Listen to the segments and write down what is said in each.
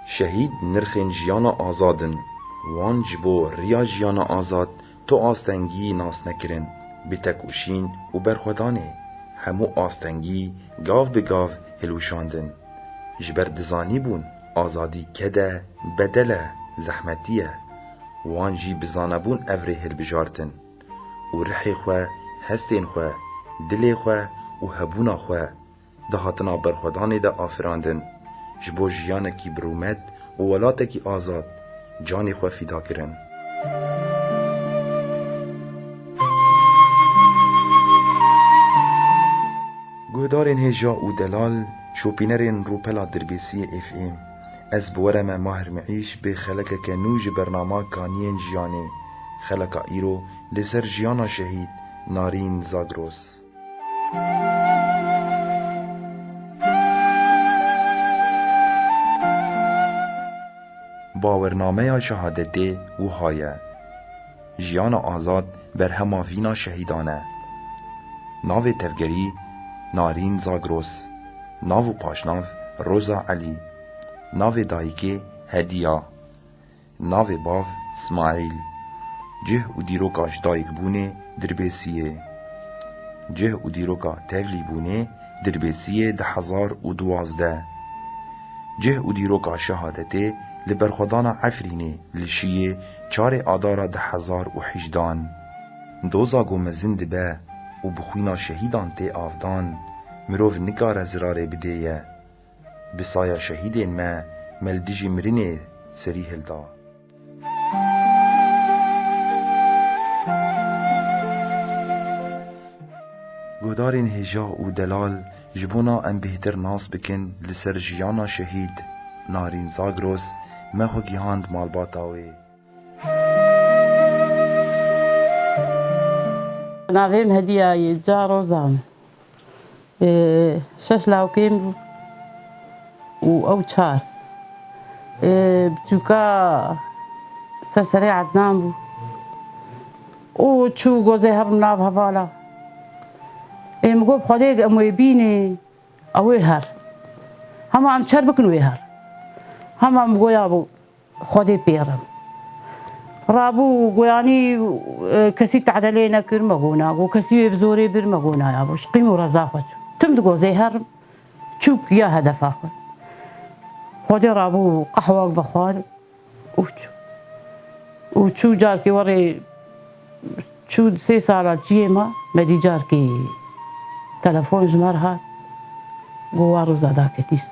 شهید نرخین جیانا آزادن وان جبو ریا جیانا آزاد تو آستنگی ناس نکرن بتکوشین و برخودانه همو آستنگی گاو بگاو هلوشاندن جبر دزانی بون آزادی کده بدله زحمتیه وان جی بزانه بون افره هلبجارتن و رحی خواه هستین خواه دلی خواه و هبونا خواه دهاتنا برخودانه ده آفراندن جبو جیانه کی برومت و ولاته کی آزاد جانی خواه فیدا کرن گهدارین هجا و دلال شوپینرین روپلا دربیسی اف ام از بورم ماهر معیش به خلقه که نوج برنامه کانین جیانه خلقه ایرو لسر جیانا شهید نارین زاگروس باورنامه شهادته و هایه جیان آزاد بر هما وینا شهیدانه ناو تفگری نارین زاگروس ناو پاشناو روزا علی ناو دایکه هدیه ناو باو اسماعیل جه و دیروکاش دایک بونه دربیسیه جه و دیروکا تغلی بونه دربیسیه 1012 جه و دیروکا شهادته لبرخودانا عفرینه لشیه 4 آدارا 1018 دوزا گو مزند به و بخوینا شهیدان تی آفدان مروف نکار زراره بدهیه بسایا شهیدین ما ملدجی مرینه سری هلدا گودارین هجا و دلال جبونا ام بهتر ناس بکن لسر جیانا شهید نارین زاگروس مهو گیهاند مالباتاوی ناویم هدیه جا روزام 6 لاوکیم و او 4 بچوکا سرسری عدنان بو و چو گوزه هر ناو هوالا مگو بخواده اموی بینه اوی هر همه ام چر بکن وی هر همه ام گویا بو خواده پیرم رابو گویانی کسی تعدلی نکر مگونا و کسی بزوری بر مگونا یا بوش قیم و رضا خود تم دگوزه هر چوک یا هدفا خود خواده رابو قهوه بخوار و چو جار که وری چو 3 ساله جیه ما مدی جار که تلفون جمر هات گوارو زده کتیست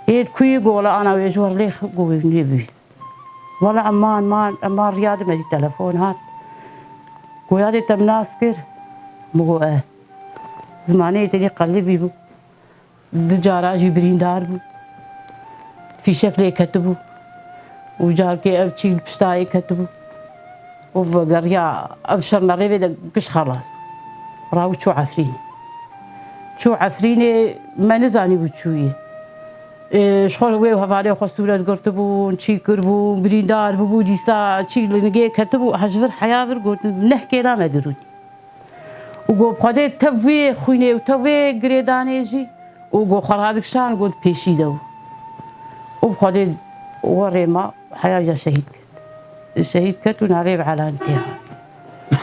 اید کوی گولا انا ویجور لیخ گوی نیبیست ولا امان رياض مدي تلفون هات ويادي تم ناسكر مو زماني تدي قلبي بو دجارا جبرين دار بو في شكل كتبو وجار كي افشي بشتاي كتبو وفقريا افشر مريبي قش خلاص راو شو عفريني ما نزاني بوشويه شغل وی هفته خستورت گرت بون چی کربون بریندار بو دیستا چی لنگه کتبو هجور حیاور گرت نه کلام درود و گو خدا توی خونه و توی گریدانه جی و گو خرابکشان گرت پیشیده و خدا ورما حیاج شهید کت و نوی علانتها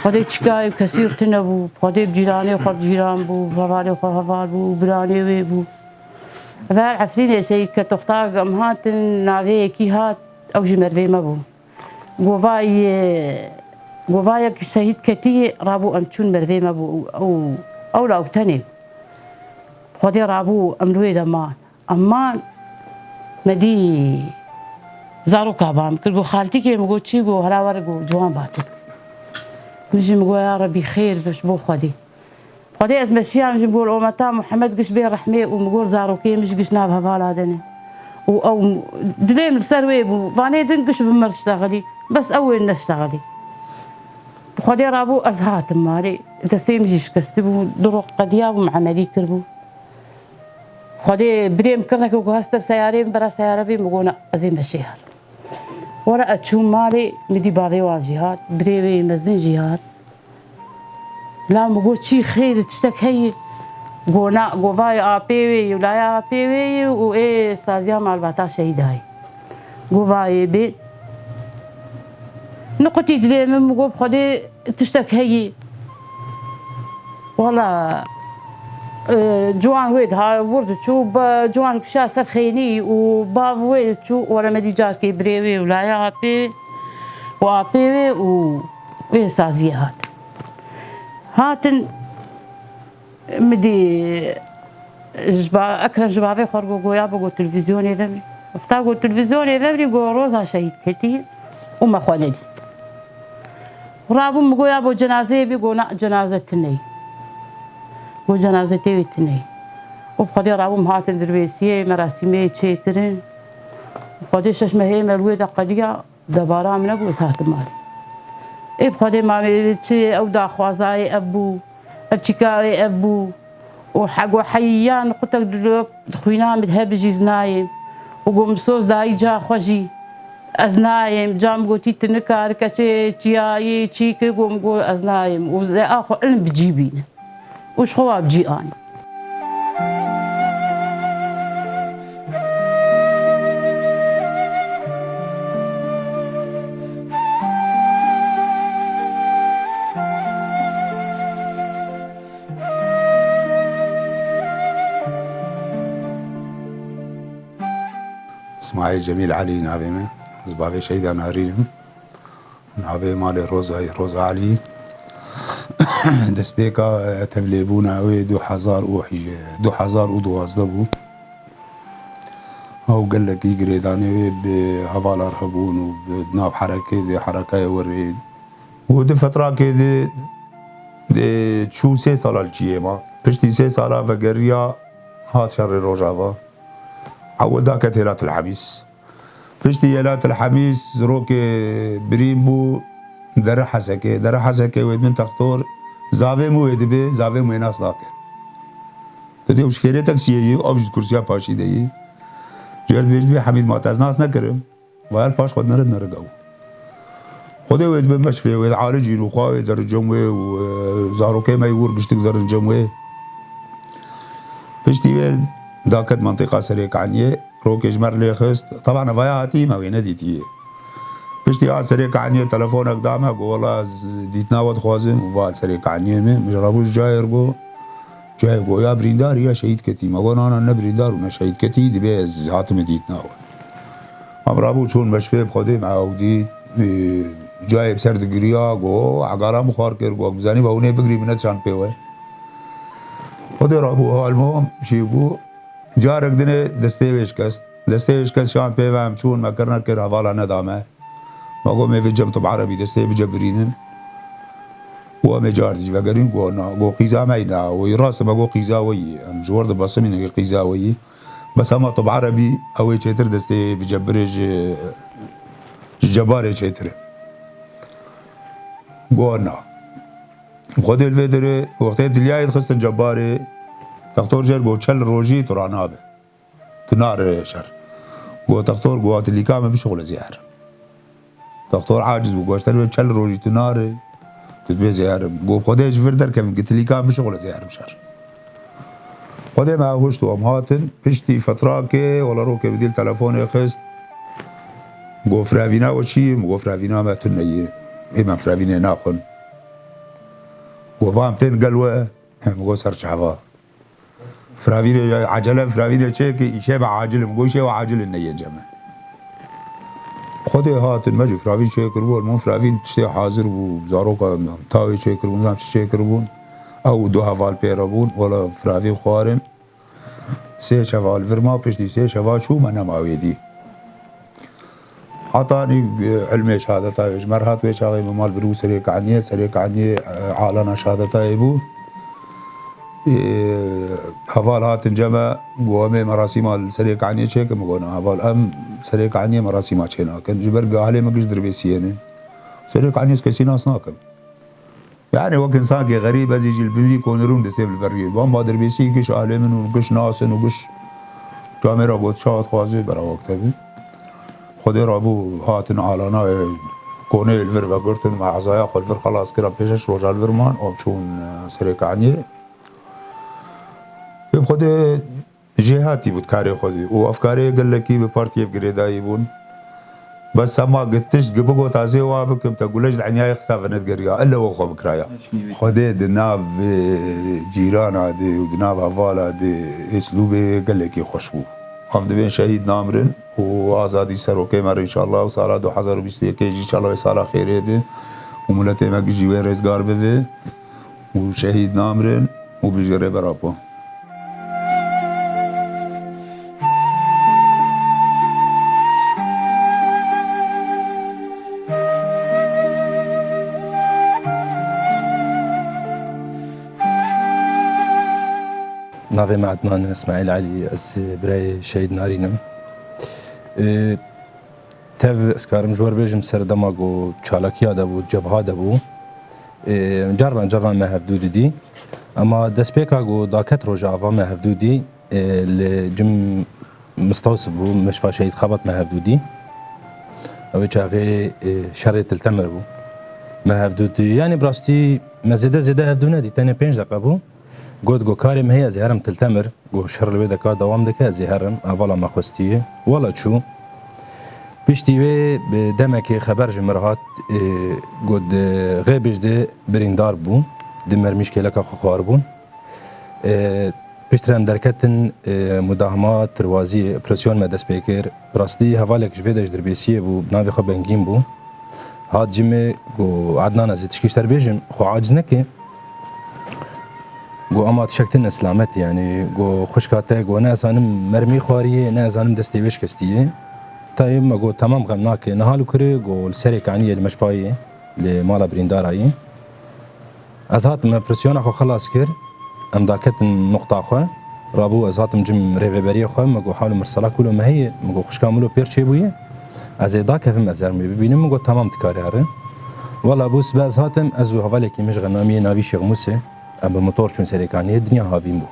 خدا چیکار کثیر تنبو خدا جیرانه خود جیران بو هفته خود هفته بو برانه وی بو فالعفرين شيء كتختار أمهات نافي كيهات أو جمرفي ما بو قوفاي كشهيد كتي رابو أمشون مرفي ما بو أو لا أبتني خدي رابو أمروي دمان أمان مدي زارو كابام كل خالتي كي مقول شيء جو هلا ورقو جوان باتت نجي مقول يا ربي خير بس بو خدي خدي اسم الشيعة مش نقول أمتا محمد قش بيه رحمة ومقول زاروكي مش قش نابها بالادني أو دليم السروي فاني دنقش بمر اشتغلي بس أول نشتغلي خدي رابو أزهات ماري تستيم جيش كستبو درق قدياب ومعملي كربو خدي بريم كرنك وكاستب سيارين برا سيارة بي مقونا أزيم الشهر ورا أتشوم مالي مدي باغي واجهات بريوي مزين جهات لا مقول شي خير تشتك هي گونا گوای آپیوی ولای آپیوی و ای سازیا مالباتا شهیدای گوای بی نقطی دلی من مگو خودی تشتک هی والله جوان ويد ها ورد شو جوان كشا سر خيني وباب ويد شو ورا مديجار كي بريوي ولا يابي وابي ويسازي هاتن مدي جبا اكرم جبابي خرجوا قويا بقول تلفزيون يذمري وقتا تلفزيون يذمري قول روزها شهيد كتير وما خواني ورابو مقويا بو جنازه بيقول جنازه تني وجنازتي وتني وبقدر رابو هاتن درويسيه مراسمي تشيكرين وبقدر شش مهي ملويدا قديا دبارا من ابو ساعت مالي اي بقدر ما تشي او دا خوازاي ابو الشكاوي ابو وحق وحيان قلت خوينا مذهب جيزنايم وقوم صوص داي جا خوجي ازنايم جام قوتي تنكار كتشي تشياي تشيكي قوم قول ازنايم وزي اخو علم بجيبين وش خواب جي أنا اسماعيل جميل علي نابمه زبابي شهيدا نارينم نابي مالي روزا علي دەستپێکە تەبلێبووناوێ 2012 بوو ئەو گەلێکی گرێدانەوێ بێ هەواڵار هەبوون و ناو حەرەکێ دێ حەرەکای وەرێن و دە فتراکێ دێ چوو 3 ساڵا چیێمە پشتی 3 ساڵا vegeriya هات شەڕی ڕۆژاوا ئەوەدا کە هێلات الحەمیس پشتی هێلات الحەمیس زرۆکێ برین بوو دەرە حەزەکێ وێت من تەختۆر زاوێم وێ دەبێ زاوێم وێ ناس ناکە دەدێ وش فێرێتەک چیەیە ئەو کورسیا پاشی دەیی ژێر بێژ دەبێ حەمید ماتەز ناس نەکردم وایە پاش خۆت نەرد نەرگەو خۆدێ وێت بێ مەشفێ وێت عالجین و خواوێ دەرجەم وێ و زارۆکەی مەی وەرگشتک دەرنجەم وێ پشتی وێ داکەت منتیقا سەرێکانیێ ڕۆکێژمەر لێ خست طبعا ئەڤایە هاتیمە وێ نەدیتیە پشتی ها سەرێکانیێ تەلەفۆنێک دامە گۆ وەڵا دیتناوە دخوازم و ڤات سەرێکانیێمێ مژڕەبووش جایەر گۆ جای گۆیا بریندار یا شەهید کەتی مەگۆ نانە نە بریندار و نە شەهید کەتی دەبێ هاتمە دیتناوە ئەمڕابوو چوون بەشفێ بخۆدێ ماوەودی جایە بسەر دگریا گۆ عەگارام خوار کرد گۆ بزانی بە هەونێ بگری منەتشان پێوە خۆدێ ڕابوو هەوالمۆ شی بوو جارێک دنێ دەستێ وێشکەست شان پێوەم چوون مەکر نەکرد هەواڵا نەدامە ماگو مێڤجەم تب عربی دەستێ بجە برینن وەمێ جاردی vegeriن گۆ قیزامەی ناوەی ڕاستە مەگۆ قیزاوەیی ئەم جۆر دەبەسەمینەگە قیزاوەیی بەس ئەمە تب عربی ئەوەی چێتر دەستێ بجە برێژ جەبارێ چێترە گۆنا خۆدێ لێ دەرێ وەختێ دلیایت خستن جەبارێ تەختۆر ژێر گۆ چەل ڕۆژی تڕا نابێ تو نارێ شەر گۆ تەختۆر گواتە لیکامە بشغلە زیارە دکتر عاجز بوو گۆشتەر وێ چەل ڕۆژی تو نارێ تو دوێ زیارم گۆ خۆدێش ڤر دەرکەم گتلیکان بشغلە زیارم شەر خۆدێ ماهۆشت ئەم هاتن پشتی فتراکێ وەڵە ڕۆکێ بدیل تەلەفۆنێ خست گۆ فراڤیناوە چیم گۆ فراڤینامە تو نەیە ئێمە فراڤینێ ناخۆن گۆ ڤام تێن گەلوە گۆ سەر چاوا فراڤینێ عەجەلە فراڤینێ چێکی ئیشێ بە عاجلم گۆ ئیشێ عاجلن نەیەنجەمە خۆدێ هاتن مەجی فراڤین چێ کردبوون من فراڤین تشتێ حازر بوو زارۆکە تاوی چێ کردبوون زانام چ چێ کردبوون ئەو دو هەڤال پێرە بوون وەڵە فراڤین خوارن 3 شەڤال ڤرما پشتی 3 شەڤا چوومە نەماوێدی حتانی علمێ شهادەتا ژمەر هات وێ چاغی مەمال برو سەرێکانیێ عالەنا شهادەتایە بوو هەڤال هاتن جەمە بۆ ئەمێ مەراسیما سەرێکانیێ چێکە مگۆنە هەڤال ئەم سەرێکانیێ مەراسیما چێ ناکەن ji ber هەلێ مەگشت دەربێسیێنێ سەرێکانیێ کەسی ناس ناکەم یعنی وەک ئینسانێ غەریب ئەزیژی بڤی کۆنەروون دەستێ بەروێ بۆم با دەربێسی گشت ئالێ من و گشت ناسن و گشت جامێرا گۆت شاد خوازێ بەراوەکتەبی خۆدێ ڕابوو هاتن عالانە کۆنەی الڤر vegirtin مەعەزایە خۆ الڤر خەلاس کردن پێشەش ڕۆژال ڤرمان ئەم چوون سەرێکانیێ به خود جهاتی بود کاری خودی و افکاری گلکی به پارتی گریدایی بون بس ما قلتش قبقو تازي وابكم تقولش العناية خسافنت قريا الا وخو بكرايا خدي دناب جيرانا دي ودناب هفالا دي اسلوبي قلكي خوشبو هم دبين شهيد نامرن وازادي سروكي مر ان شاء الله وسالا 2021 ان شاء الله سالا خير دي وملتي ما جي وين رزقار بده وشهيد نامرن وبيجري برابو ناوی عدنان اسماعیل علی از برای شهید نارینم تف اسکارم جوار بیجم سر دماغو چالاکیا دبو جبهه دبو جران ما هفدودی دی اما دست پیکا گو داکت روژا آوا ما هفدودی لجم مستوصف بو مشفا شهید خبط ما هفدودی او چاقی شر تلتمر بو ما هفدودی یعنی براستی مزیده هفدونه دی تنه 5 دقیقه بو گود گو کارم هی از هرم تلتمر گو شر لوی دکا دوام دکه از هرم اولا ما خوستیه ولا چو بیشتی و دمک خبر جمرهات گود غیبش ده بریندار بون دمر میشکل که خوار بون بیشترم درکتن مداهمات روازی اپراسیون مدرس پیکر راستی حوالک جویدش دربیسیه بو ناوی خو بنگیم بو هات جمع گو عدنان از تشکیشتر بیجم خو عاجز نکه گو اما تشکتن اسلامت یعنی گو خوشکاته گو نه ازانم مرمی خواریه نه ازانم دستیوش کستیه تایم گو تمام غمناکه نهالو کره گو سری کعنیه لمشفایه لمالا بریندارایه از هاتم اپراسیون خو خلاص کر ام داکتن نقطه خو رابو از هاتم جم ریوبری خو مگو حال مرسلا کولو مهی مگو خوشکاملو پیر چه بویه از دا کفم از ارمی ببینم مگو تمام تکاری هره والا بوس باز هاتم از حواله کی مش غنامی ناوی شیخ موسی ام موتور چون سریکانیه دنیا هاویم بو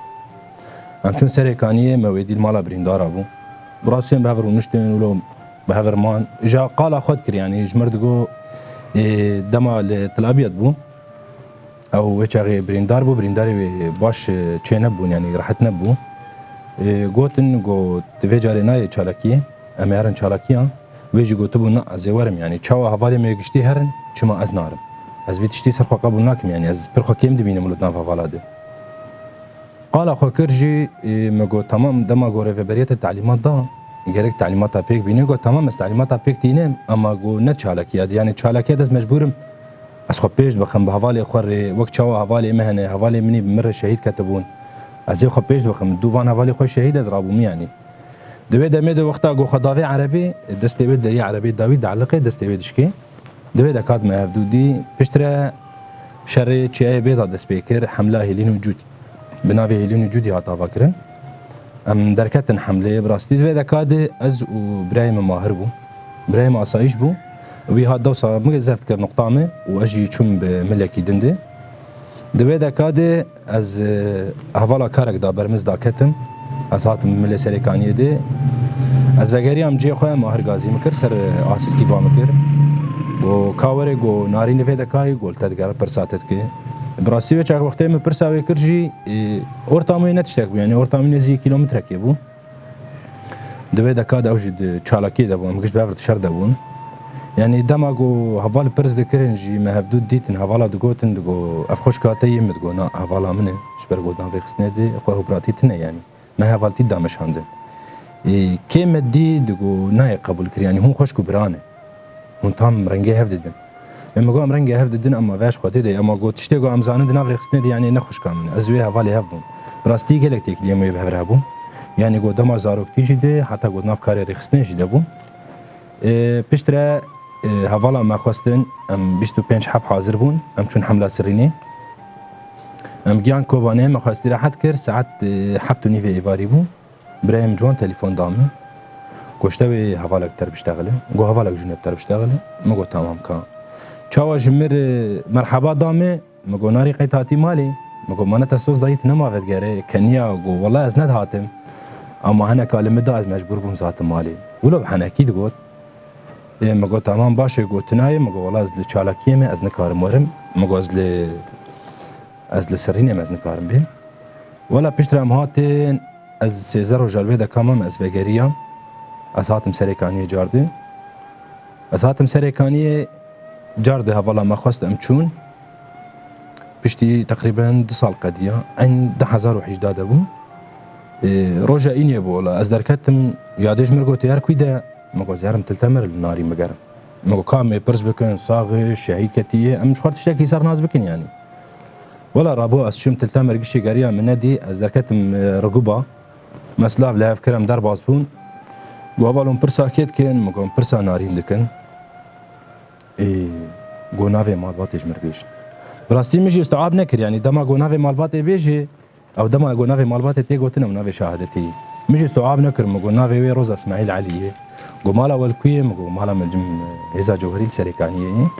ام چون سریکانیه مویدی مالا بریندارا بو براسیم بهور ونشتن ولو بهور مان جا قال خود کر یعنی جمردگو دما لطلابیت بو او وچاغي بریندار بو برینداری باش چه نبون یعنی راحت نبو گوتن گو توجاری نای چالاکی ام هرن چالاکیان ویجی گوتو بو نا از ورم یعنی چاوا حوالی میگشتی هرن چما از نارم از ویتشتی سر خو قبول ناکم یعنی از پر خو کیم دبینم ولدان فوالاده قال خو کرجی مگو تمام دما گو ریوبریت تعلیمات دا گرک تعلیمات پیک بینه گو تمام است تعلیمات پیک دینم اما گو نه چالاکیات یعنی چالاکیات از مجبورم از خو پیش بخم به حوالی خور وقت چاوا حوالی مهنه حوالی منی بمر شهید کتبون از خو پیش بخم دوان حوالی خو شهید از رابومی یعنی دوی دمه دو وقتا گو خداوی عربی دستوی دری عربی داوی علاقه دستوی دشکی دوی دکات ما هفدودی پشتره شر چیه بیدا دست بیکر حمله هیلین وجودی بناوی هیلین وجودی هاتا فکرن ام درکتن حمله براستی دوی دکات از و برایم ماهر بو برایم آسایش بو وی هات دوسا مگه زفت کر نقطامه و اجی چون به ملکی دنده دوی دکات از حوالا کارک دا برمز داکتم از هاتم ملی سریکانیه ده از وگری هم جی خواه ماهر گازی مکر سر آسل کی با مکر و کاوره گو ناری نفی دکای گول تدگار پرساتت که براسی و چاک وقتی من پرساوی کرجی ارتاموی نتشتک بو یعنی ارتاموی نزی کیلومتر که بو دوی دکا دا اوجد چالاکی دا بو مگشت بافرت شر دا بون یعنی دما گو حوال پرس دکرن جی مهفدود دیتن حوالا دگوتن دگو افخوش کاتی مدگو نا حوالا منه شبر گودان ریخسنه ده خواه براتی تنه یعنی نه حوالتی دامش هنده که مدی دگو نه قبول کر یعنی هم خوش کو برانه هم تام رنگه هفددن اما گو رنگه هفددن اما واش خاطر ده اما گو تشته گو امزانه دنا ریخسنه ده یعنی نه خوش کامنه از وی حوالی هفبون راستی گلک تکلیه می بهبر هبون یعنی گو دما زاروکتی جده حتی گو ناف کار ریخسنه جده بون پشتره حوالا ما خواستن ام 25 حب حاضر بون ام چون حمله سرینه ام گیان کوبانه ما خواستی راحت کر ساعت 7:30 ایواری بون برایم جوان تليفون دامه گوشته حوالك تر بشتغله گو حوالك جنب تر بشتغله مگو تمام کان چاوا جمر مرحبا دامه مگو ناری قیتاتی مالی مگو من تسوس دایت نمافت گره کنیا گو والله از ند هاتم اما هنا کلمه دا از مجبور بوم ذات مالی ولو بحنکی دگوت مگو تمام باشه گوتنای مگو والله از چالاکیه از نکارم ورم مگو از لسرینه از نکارم بیم ولا پشتر ام هاتن از سیزر و جلوه دا کامم از وگریام از هاتم سریکانی جارده از هاتم سریکانی جارده هوالا ما خواست ام چون پشتی تقریبا 2 سال قدیه این 2018 بو روژا اینیه بولا از درکتم یادش مرگو تیار کویده مگو زیارم تلتمر ناری مگرم مگو کام پرس بکن ساغ شهید کتیه ام شخورت شکی سر ناز بکن یعنی ولا رابو از شم تلتمر گشی گریا من ندی از درکتم رقوبا مسلاف لهف کرم در باز بون گو اولون پرسا کت کن مگو پرسا نارین دکن گو ناوی مالباتش مرگیش براستی میشه استعاب نکر یعنی دما گو ناوی مالبات بیجی او دما گو ناوی مالبات تی گوتن او ناوی شهادتی میشه استعاب نکر مگو ناوی وی روز اسماعیل علیه گو مالا والکویه مگو مالا ملجم هزا جوهری سریکانیه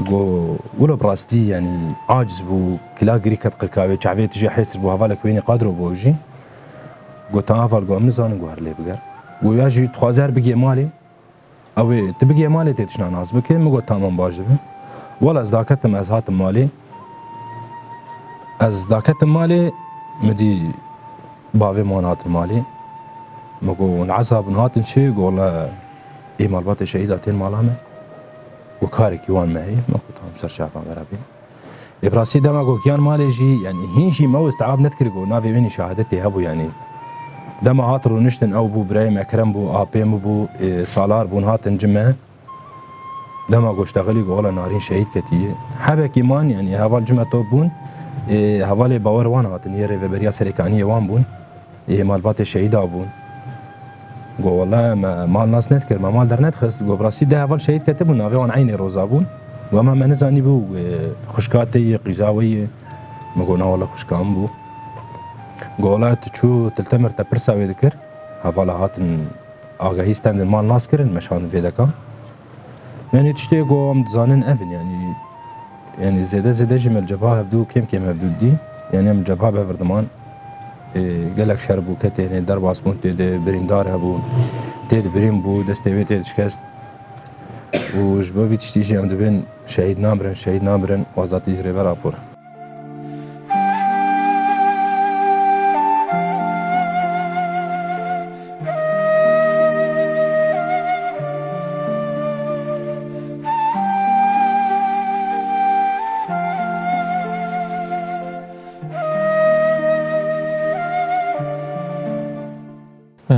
گو ولو براستی یعنی عاجز بو کلا گری کت قرکاوی چعبی تجی حسر بو هوالا کوینی قادرو بوجی گو تنافال گو امنزان گو هر لی بگر گو یاجی تخوازر بگی مالی او تبگی مالی تیتشنا ناز بکن مگو تمام باجده ولا از داکتم از هاتم مالی از داکتم مالی مدی باوی مانات مالی مگو نعصاب نهاتن شي قولا اي مالبات شهيداتين مالامه وكاري كيوان معي مگو تام سر شافان غرابي ابراسي دما قو كيان مالي جي يعني هينشي مو استعاب نتكري قو نافي ويني شهادتي هبو يعني دما هاترو نشتن او بو برايم اكرم بو ابيم بو سالار بو هاتن جمعه دما قو اشتغلي قولا نارين شهيد كتيه حبك ايمان يعني هوال جمعه تو بون هوالي باور وان هاتن يري وبريا سريكانيه وان بون مالبات شهيدا بون گو والله مال ناس نتکر ما مال در ندخست گو براسی ده اول شهید کتبون ناوی آن عین روزابون و ما منزانی بو خشکاتی قیزاوی مگو نا والله خشکام بو گو والله تچو تلتمر تا پرساوی دکر حوالا هاتن آگاهی استند مال ناس کرن مشان ویدکا یعنی تشتی گو هم دزانن افن یعنی زیده جمل جبهه هفدو کم هفدو دی یعنی هم جبهه بفردمان گلک شربو کتی در باسمون تید بریندار هبون تید بریم بو دستوی تید شکست و جبوی تشتیجی هم دبین شهید نامرن وازاتی جری برا پور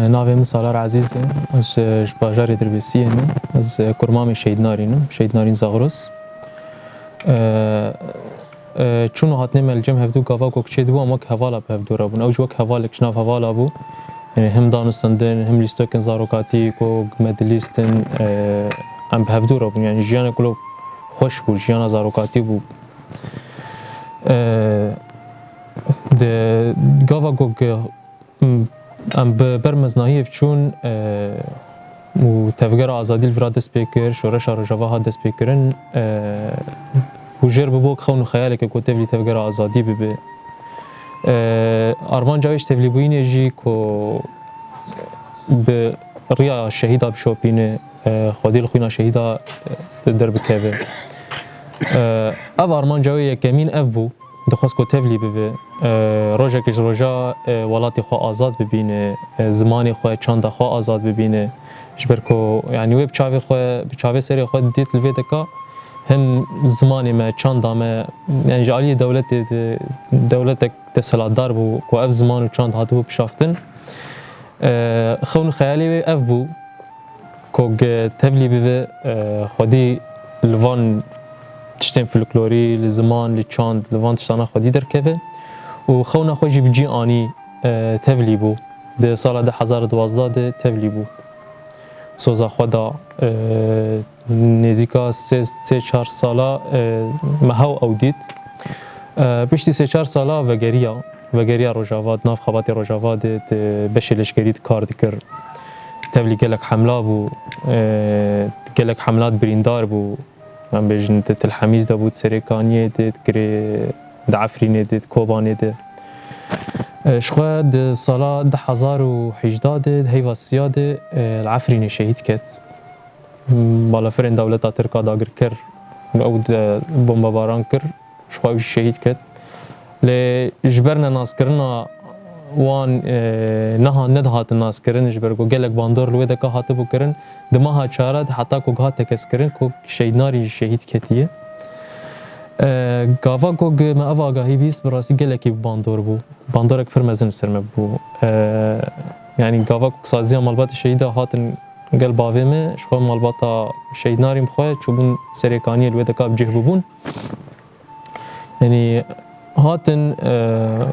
ناوی من سالار عزیز از باجار دربیسی از کرمام شهید نارین زاغروس چون هاتنه ملجم هفدو گاوا کوکچه دو اما که حوالا به هفدو را بون او جو که حوالا کشناف حوالا بو یعنی هم دانستندن هم لیستوکن زاروکاتی کو مدلیستن هم به هفدو را بون یعنی جیان کلو خوش بو جیان زاروکاتی بو ده گاوا کوک ام برمزناهی چون و تفکر آزادی الفراد دست پیکر شورش آرژاوا ها دست پیکرن و جر ببوک خون خیاله که تفلی تفکر آزادی ببه آرمان جایش تفلی بوینه جی که به ریا شهیدا بشوپینه خودیل خوینا شهیدا در بکوه او آرمان جای یکمین اف بو دخواست که تفلی ببه روژه کش روژه ولاتی خواه آزاد ببینه زمانی خواه چند خواه آزاد ببینه جبر که یعنی وی بچاوی سری خواه دیت الوی دکا هم زمانی ما چند ما یعنی جالی دولت تسلات بو که اف زمان و چند هاتو بشافتن خون خیالی وی اف بو که تفلی ببه خودی لوان تشتین فلکلوری لزمان لچاند لوان تشتانا خودی در کفه و خونا خوشی بجی آنی تفلی بو ده سال 2012 ده تفلی بو سوزا خدا نزیکا 3-4 سالا مهو او دید پشتی 3-4 سالا وگریا روژاواد ناف خوابات روژاواد بشه لشکرید کار دکر تفلی گلک حمله بو گلک حملات بریندار بو من بجن تل حمیز ده بود سریکانیه دید گری دعفرینه دید کوبانه دید شخوا ده سالا 2018 دید هیوا سیاده العفرینه شهید کت بالا فرین دولتا ترکا داگر کر او بمباران کر شخوا شهید کت لی جبرنا ناس کرنا وان نها ندهات الناس کرن جبرگو گلک باندار لوی دکا هات بو کرن دماها چارد حتی کو گات تکس کرن کو شهیدناری شهید کتیه گاوا گوگ ما اوا آگاهی بیست براسی گلکی باندار بو باندارک پر مزن سرمه بو یعنی گاوا سازی مالبات شهید هاتن گل باویمه شخو مالباتا شهیدناریم خواه چوبون سریکانی لوی دکا بجه ببون یعنی هاتن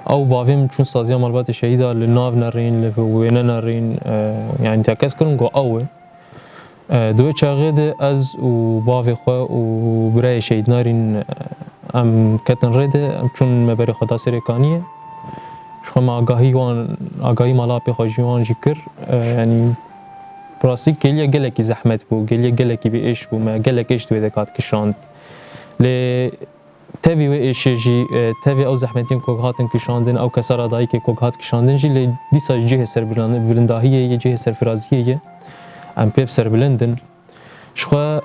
او باویم چون سازی مالبات شهیدا لناو نرین لوینه نرین یعنی تاکس کرن گو اوه دوی چاقید از و باوی خواه و برای شهید نارین ام کتن رده ام چون مبری خدا سریکانیه شخوام آگاهی مالا پی خواجی وان جی کر یعنی براستی گلیه گلکی زحمت بو گلیه گلکی بی ایش بو ما گلک ایش دوی دکات کشاند لی تاوی و ایشه جی تاوی او زحمتین کوگ هاتن کشاندن او کسار آدایی که کوگ هات کشاندن جی لی دیسا جه سر بلنداهیه یه جه سر فرازیه ام پیب سر بلندن شخوا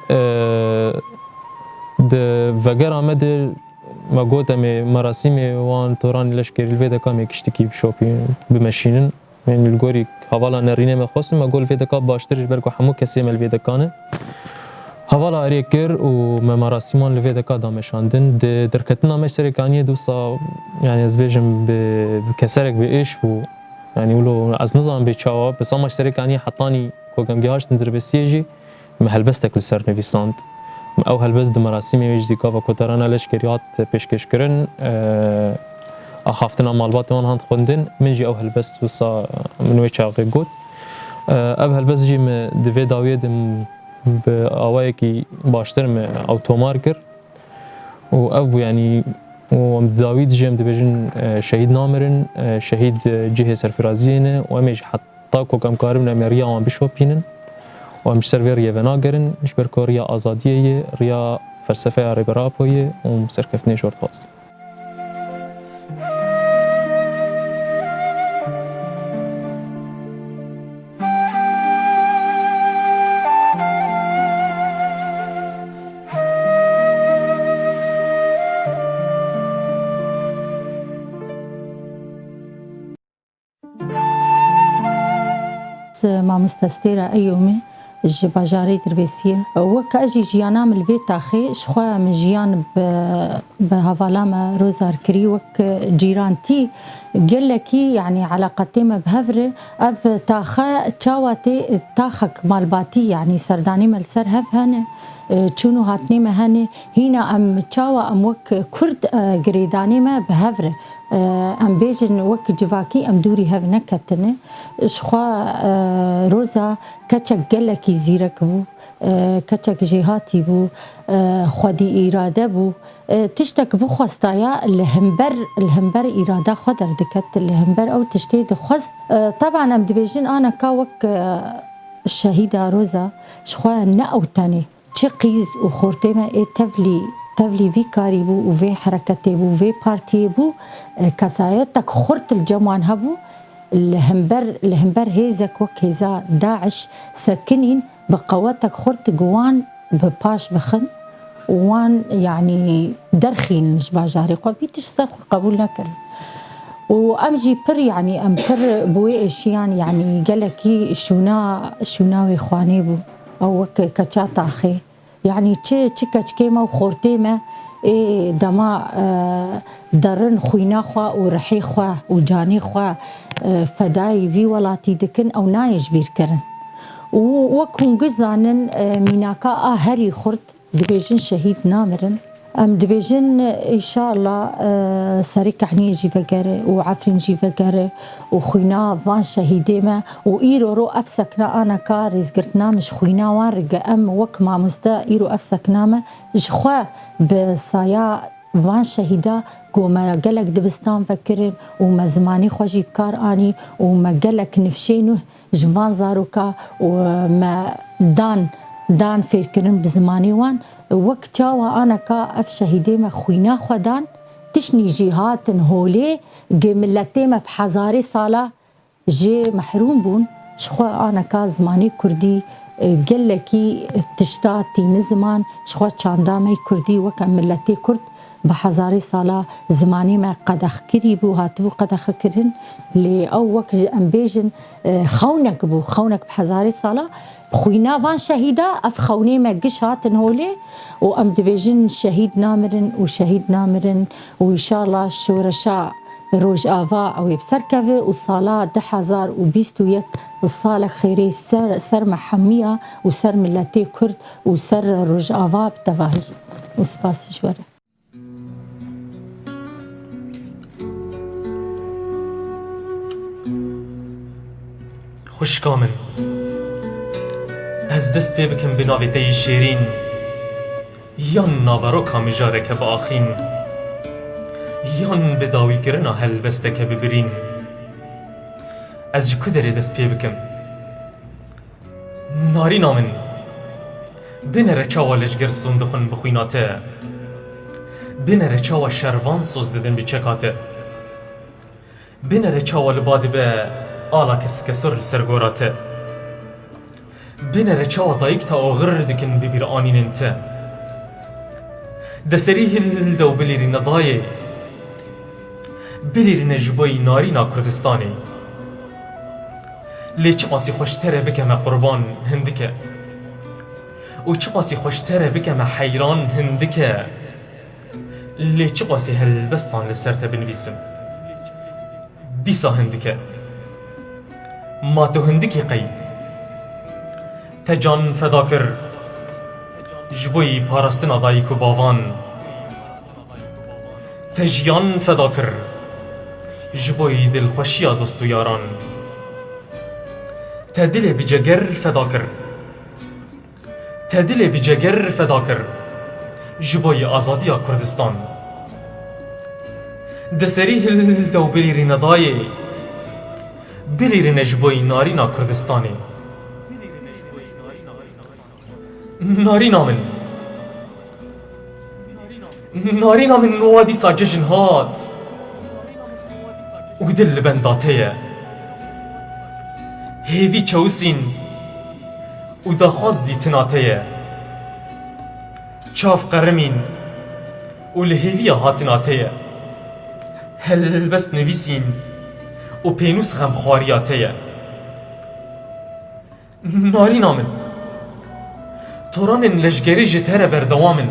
ده وگر آمده ما گوتم مراسم وان توران لشکری الویده کام یکشتکی بشوپی بمشینن من الگوری حوالا نرینه مخواستم ما گول الویده کام باشترش برگو همو کسی الویده کانه حوالا اری کر و مراسمان الویده کام دامشاندن ده درکتنا مش سرکانیه دوستا یعنی از بیجم بکسرک به ایش بو یعنی ولو از نظام بچاوا بس ما سرکانیه حطانی کوگم گهاش ندربسیه جی هلبستك لسر نویساند او هلبست د مراسم وجدی کا و کترانه لشکریات پیشکش کرن اخافتنا مالبات وان هاند خوندن من جی او هلبست وصا من وی چاقی گوت او هلبست جی دوی داوید به اوای کی باشتر م اوتومار کر و او یعنی و داوید جیم دبیجن شهید نامرن شهید جهه سرفرازینه و امیج حتی کو کم کارم نمریا وان بشوپینن و مش سرور یونا گرن مش برکوریا آزادیه ریا فلسفه عربراپویه و سرکفتنی شورت خواست ما مستستيرة أيومي باجاري دربيسية وك أجي جيانا من البيت تاخي شخوا من جيان بهافالاما روزار كري وك جيرانتي قال لك يعني علاقتي ما بهفرة أف تاخا تشاواتي تاخك مالباتي يعني سرداني مالسر هف هنا چونو هاتني مهني هنا ام تشاوا ام وك كرد قريداني ما بهفرة ام بيجن وك جواكي ام دوري هف نكتني شخوا روزا كتشك قلكي زيرك بو كتشك جهاتي بو خودي إرادة بو تشتك بو خواستايا الهمبر إرادة خدر دكت الهمبر أو تشتي دخواست طبعا ام دبيجن أنا كاوك الشهيدة روزا شخوا نأوتاني چه قیز و خورته ما تفلی وی کاری بو و وی حرکتی بو و وی پارتی بو کسایت تک خورت الجوان هبو الهمبر هیزک وک هیزا داعش سکنین بقواتك خورت جوان بباش بخن وان يعني درخين مش باجاري قبيتش صار قبول نكر وامجي بر يعني ام بر بوي اشيان يعني قالكي شونا اخواني بو او كتشات اخي يعني تشكيما وخورتيما اي دما درن خوينا خوا ورحي خوا وجاني خوا فداي في ولاتي دكن او نايج بير كرن وكون جزانن ميناكا هري خرد دبيجن شهيد نامرن ام دبيجن ان شاء الله سريك عني جي فقره وعفرين جي فقره وخوينا فان شهيديما وايرو رو افسكنا انا كاريز قرتنا مش خوينا وارق ام وك ما مسدا ايرو افسكنا جخوا بصايا فان شهيدا وما قالك دبستان فكرن وما زماني خوجي بكار اني وما قالك نفشينه جوان زاروكا وما دان فكرن بزماني وان وقت جاوا انا كا اف شهيدي ما خوينا خدان تشني جهات هولي ملتي ما بحزاري صاله جي محروم بون شخوا انا كا زماني كردي قال لكي تشتاتي نزمان شخوا تشاندامي كردي وكا ملتي كرد بحزاري صلاة زماني ما قدخ كري بو هاتبو قدخ كرن لي أو وقت أمبيجن خونك بو خونك بحزاري صلاة بخوينا فان شهيدا أف خوني ما قش هاتن هولي وأم دبيجن شهيد نامرن وشهيد نامرن وإن شاء الله الشورشاء روج آفا أو يبسر كافي وصلاة 1021 الصالة خيري سر محمية وسر ملتي كرد وسر روج آفا بتفاهي وسباس شوارع خوش کامن از دست پی بکن بناوی تی شیرین یان ناورو کامیجاره که با آخین یان بداوی گرنا هل بسته که ببرین از جکو داری دست پی بکن ناری نامن بینره چاوالش گر سندخون بخویناته بینره چاوا شروان سوز ددن بچکاته بینره چاوال بادی به آلا کس کسر سرگوراته بینره چاوا دایک تا آغر دکن ببیر آنین انته دسری هل دو بلیری ندایه بلیری نجبای نارینا کردستانی لی چه قاسی خوشتره بکم قربان هندکه و چه قاسی خوشتره بکم حیران هندکه لی چه قاسی هلبستان لسرت بنویسم دیسا هندکه ما تو هندکی قی تجان فدا کر جبوی پاراستن آدایی کو باوان تجیان فدا کر جبوی دلخوشی دوست و یاران تدل بجگر فدا کر تدل بجگر فدا کر جبوی آزادی کردستان دسری هل دو بلیری ندایه بلیری نجبوی نارینا کردستانی نارینا من وادی ساججن هات و دل بنداتیه هیوی چوسین و دخواز دیتناتیه چاف قرمین و لهیوی هاتناتیه هل بست نویسین و پینوس غمخواریاتیه نارینا من توران لشگری جتر بردوامن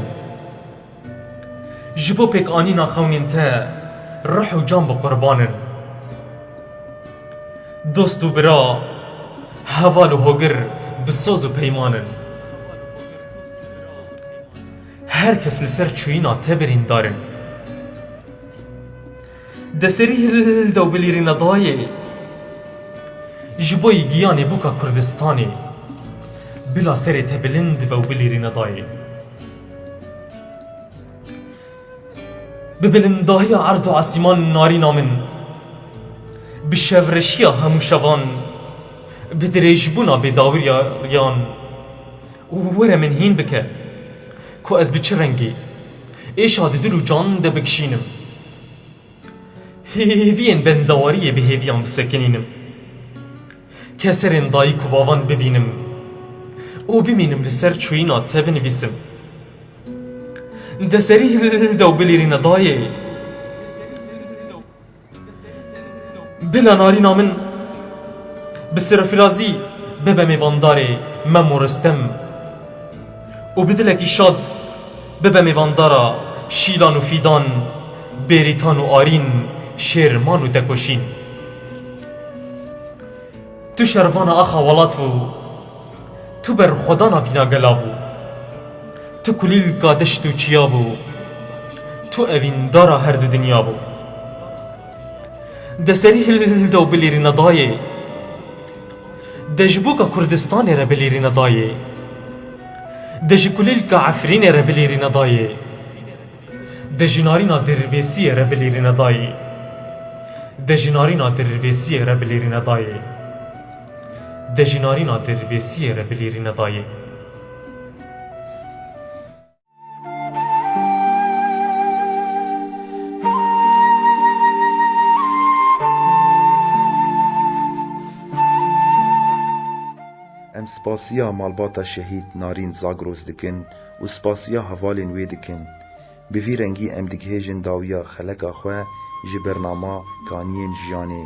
جبو پیک آنی ناخونین تا روح و جان بقربانن دوست و برا هوال و هوگر بسوز و پیمانن هر کس لسر چوینا تبرین دارن دسری هل دو بلیری ندایه جبوی گیانی بوکا کردستانی بلا سری تبلند بو بلیری ندایه ببلنداهی عرض و عصیمان ناری نامن بشورشی همو شوان بدریجبونا بداوریان وره من هین بکه که از بچه رنگی ایشا دل و جان ده بکشینم هیوین بندواری به هیویان بسکنینم کسرین دایی کباوان ببینم او ببینم لسر چوینا تبنویسم دسری هل دو بلیری ندایه بلا ناری نامن بسرفرازی ببه میوانداره ممورستم و بدلکی شاد ببه میواندارا شیلان و فیدان بریتان و آرین شیرمان و دکوشین تو شروان آخا ولات بو تو بر خدا نوینا گلابو تو کلیل گادشت و چیا بو تو اوین دارا هر دو دنیا بو دسری هل دو بلیری ندایه دجبو کا کردستان را بلیری ندایه دج کلیل کا عفرین را بلیری ندایه دجنارینا دربیسی را بلیری ندایه دجنارینا دربیسی را بلیری ندایه دجنارینا دربیسی را بلیری ندایه ام سپاسیا مالباتا شهید نارین زاگروز دکن و سپاسیا هوالین وی دکن Bi vî rengî em dighêjin dawiya xeleka xwe ji bernama kaniyên jiyanê.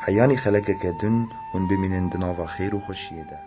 Heyanî xelekeke din hûn bimînin di nava xêr û xweşiyê de.